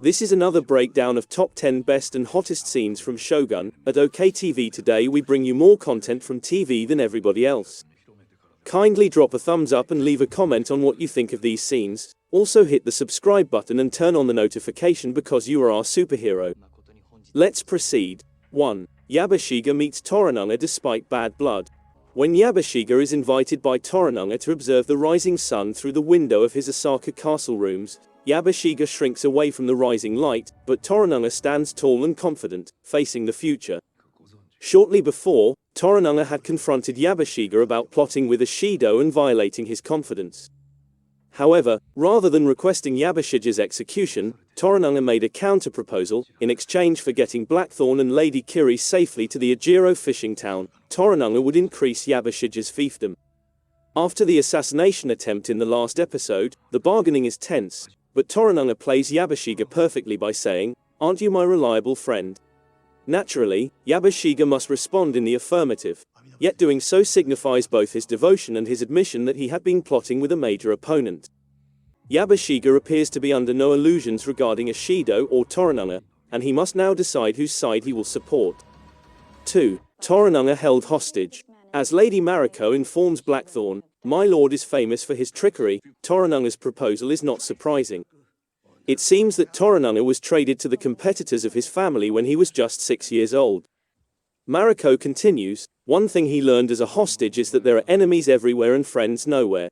This is another breakdown of top 10 best and hottest scenes from Shogun. At OKTV today we bring you more content from TV than everybody else. Kindly drop a thumbs up and leave a comment on what you think of these scenes. Also hit the subscribe button and turn on the notification because you are our superhero. Let's proceed. 1. Yabashige meets Toranaga despite bad blood. When Yabashige is invited by Toranaga to observe the rising sun through the window of his Osaka castle rooms, Yabashige shrinks away from the rising light, but Toranaga stands tall and confident, facing the future. Shortly before, Toranaga had confronted Yabashige about plotting with Ishido and violating his confidence. However, rather than requesting Yabashige's execution, Toranaga made a counter-proposal. In exchange for getting Blackthorn and Lady Kiri safely to the Ajiro fishing town, Toranaga would increase Yabashige's fiefdom. After the assassination attempt in the last episode, the bargaining is tense, but Toranaga plays Yabashige perfectly by saying, "Aren't you my reliable friend?" Naturally, Yabashige must respond in the affirmative, yet doing so signifies both his devotion and his admission that he had been plotting with a major opponent. Yabashige appears to be under no illusions regarding Ishido or Toranaga, and he must now decide whose side he will support. 2. Toranaga held hostage. As Lady Mariko informs Blackthorn, "My lord is famous for his trickery," Toranaga's proposal is not surprising. It seems that Toranaga was traded to the competitors of his family when he was just 6 years old. Mariko continues, "One thing he learned as a hostage is that there are enemies everywhere and friends nowhere."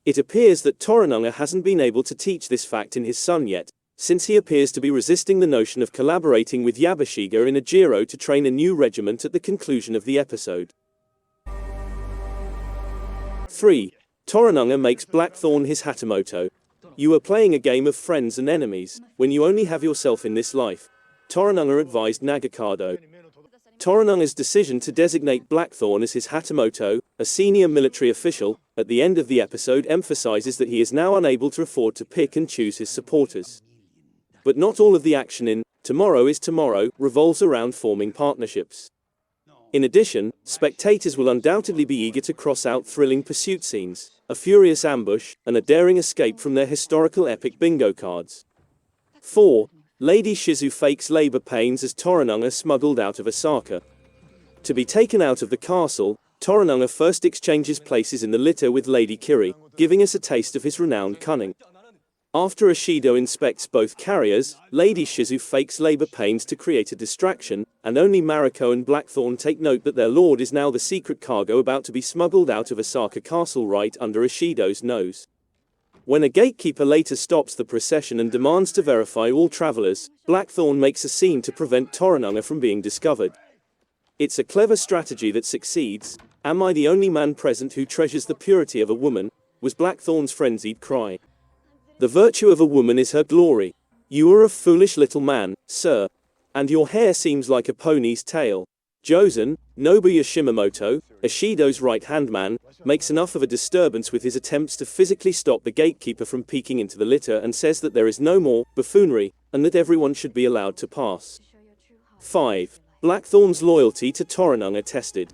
It appears that Toranaga hasn't been able to teach this fact in his son yet, since he appears to be resisting the notion of collaborating with Yabashige in Ajiro to train a new regiment at the conclusion of the episode. 3. Toranaga makes Blackthorn his Hatamoto. "You are playing a game of friends and enemies, when you only have yourself in this life," Toranaga advised Nagakado. Toranaga's decision to designate Blackthorn as his Hatamoto, a senior military official, at the end of the episode emphasizes that he is now unable to afford to pick and choose his supporters. But not all of the action in Tomorrow is Tomorrow revolves around forming partnerships. In addition, spectators will undoubtedly be eager to cross out thrilling pursuit scenes, a furious ambush, and a daring escape from their historical epic bingo cards. 4. Lady Shizu fakes labor pains as Toranaga smuggled out of Osaka. To be taken out of the castle, Toranaga first exchanges places in the litter with Lady Kiri, giving us a taste of his renowned cunning. After Ishido inspects both carriers, Lady Shizu fakes labor pains to create a distraction, and only Mariko and Blackthorn take note that their lord is now the secret cargo about to be smuggled out of Osaka Castle right under Ishido's nose. When a gatekeeper later stops the procession and demands to verify all travelers, Blackthorn makes a scene to prevent Toranaga from being discovered. It's a clever strategy that succeeds. "Am I the only man present who treasures the purity of a woman?" was Blackthorn's frenzied cry. "The virtue of a woman is her glory. You are a foolish little man, sir. And your hair seems like a pony's tail." Jozen, Nobuya Shimamoto, Ishido's right-hand man, makes enough of a disturbance with his attempts to physically stop the gatekeeper from peeking into the litter and says that there is no more buffoonery, and that everyone should be allowed to pass. 5. Blackthorn's loyalty to Toranaga tested.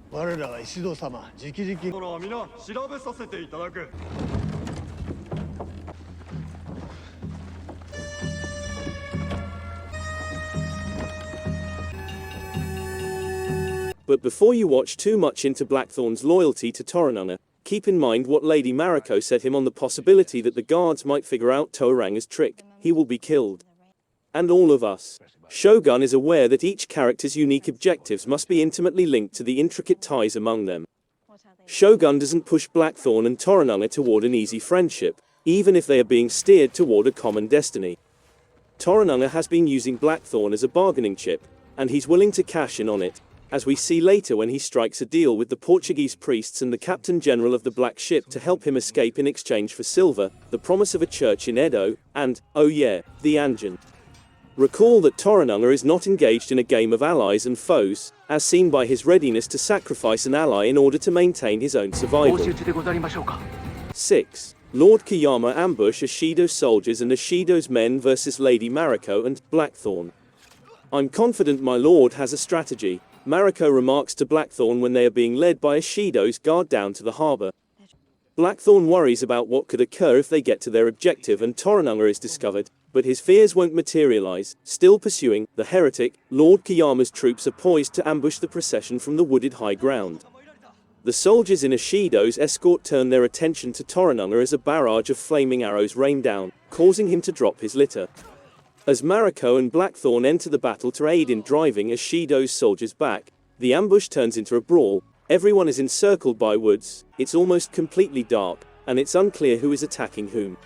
But before you watch too much into Blackthorn's loyalty to Toranaga, keep in mind what Lady Mariko said him on the possibility that the guards might figure out Toranaga's trick. He will be killed. And all of us. Shogun is aware that each character's unique objectives must be intimately linked to the intricate ties among them. Shogun doesn't push Blackthorn and Toranaga toward an easy friendship, even if they are being steered toward a common destiny. Toranaga has been using Blackthorn as a bargaining chip, and he's willing to cash in on it, as we see later when he strikes a deal with the Portuguese priests and the captain general of the Black Ship to help him escape in exchange for silver, the promise of a church in Edo, and, oh yeah, the Anjin. Recall that Toranaga is not engaged in a game of allies and foes, as seen by his readiness to sacrifice an ally in order to maintain his own survival. 6. Lord Kiyama ambush Ishido's soldiers and Ishido's men versus Lady Mariko and Blackthorn. "I'm confident my lord has a strategy," Mariko remarks to Blackthorn when they are being led by Ishido's guard down to the harbor. Blackthorn worries about what could occur if they get to their objective and Toranaga is discovered, But his fears won't materialize. Still pursuing the heretic, Lord Kiyama's troops are poised to ambush the procession from the wooded high ground. The soldiers in Ishido's escort turn their attention to Toranaga as a barrage of flaming arrows rain down, causing him to drop his litter. As Mariko and Blackthorn enter the battle to aid in driving Ishido's soldiers back, the ambush turns into a brawl. Everyone is encircled by woods, it's almost completely dark, and it's unclear who is attacking whom.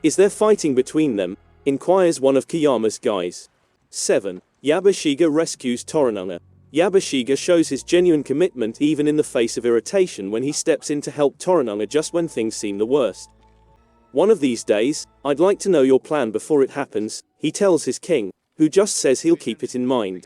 Is there fighting between them? Inquires one of Kiyama's guys. 7. Yabashiga rescues Toranaga. Yabashiga shows his genuine commitment even in the face of irritation when he steps in to help Toranaga just when things seem the worst. One of these days, I'd like to know your plan before it happens, he tells his king, who just says he'll keep it in mind.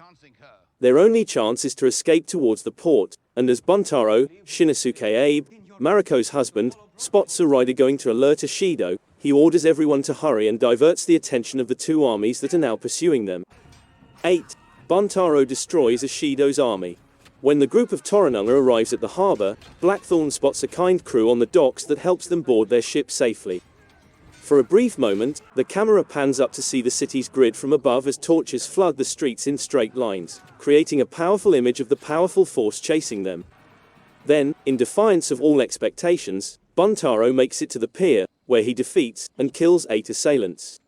Their only chance is to escape towards the port, and as Buntaro, Shinosuke Abe, Mariko's husband, spots a rider going to alert Ishido, he orders everyone to hurry and diverts the attention of the two armies that are now pursuing them. 8. Buntaro destroys Ishido's army. When the group of Toranaga arrives at the harbor, Blackthorn spots a kind crew on the docks that helps them board their ship safely. For a brief moment, the camera pans up to see the city's grid from above as torches flood the streets in straight lines, creating a powerful image of the powerful force chasing them. Then, in defiance of all expectations, Buntaro makes it to the pier, where he defeats and kills 8 assailants.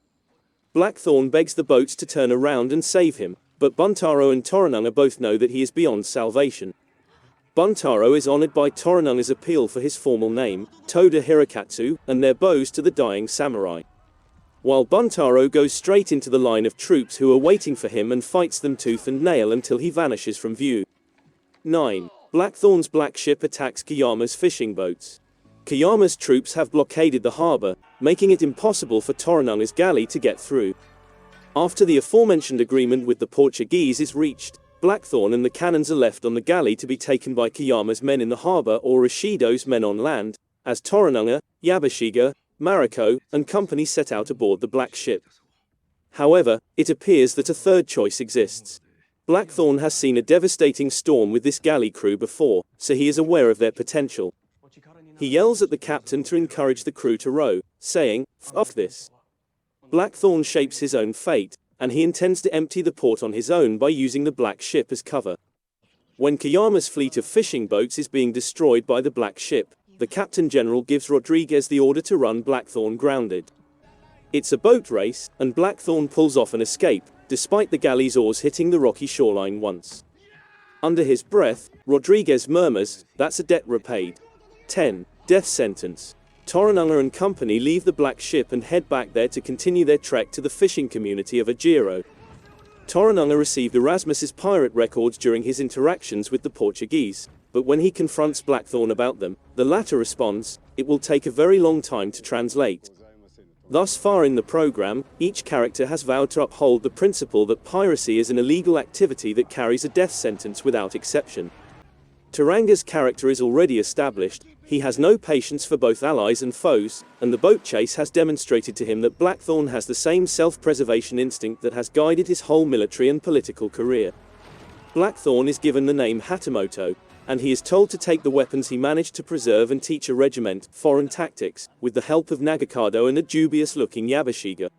Blackthorn begs the boats to turn around and save him, but Buntaro and Toranaga both know that he is beyond salvation. Buntaro is honored by Toranaga's appeal for his formal name, Toda Hirokatsu, and their bows to the dying samurai. While Buntaro goes straight into the line of troops who are waiting for him and fights them tooth and nail until he vanishes from view. 9. Blackthorn's black ship attacks Kiyama's fishing boats. Kiyama's troops have blockaded the harbor, making it impossible for Toranaga's galley to get through. After the aforementioned agreement with the Portuguese is reached, Blackthorn and the cannons are left on the galley to be taken by Kiyama's men in the harbor or Ishido's men on land, as Toranaga, Yabashiga, Mariko, and company set out aboard the black ship. However, it appears that a third choice exists. Blackthorn has seen a devastating storm with this galley crew before, so he is aware of their potential. He yells at the captain to encourage the crew to row, saying, "F this." Blackthorn shapes his own fate, and he intends to empty the port on his own by using the black ship as cover. When Kiyama's fleet of fishing boats is being destroyed by the black ship, the captain general gives Rodriguez the order to run Blackthorn grounded. It's a boat race, and Blackthorn pulls off an escape, despite the galley's oars hitting the rocky shoreline once. Under his breath, Rodriguez murmurs, "That's a debt repaid." 10. Death sentence. Toranaga and company leave the black ship and head back there to continue their trek to the fishing community of Ajiro. Toranaga received Erasmus's pirate records during his interactions with the Portuguese, but when he confronts Blackthorn about them, the latter responds, "It will take a very long time to translate." Thus far in the program, each character has vowed to uphold the principle that piracy is an illegal activity that carries a death sentence without exception. Toranaga's character is already established. He has no patience for both allies and foes, and the boat chase has demonstrated to him that Blackthorn has the same self-preservation instinct that has guided his whole military and political career. Blackthorn is given the name Hatamoto, and he is told to take the weapons he managed to preserve and teach a regiment foreign tactics, with the help of Nagakado and a dubious-looking Yabashiga.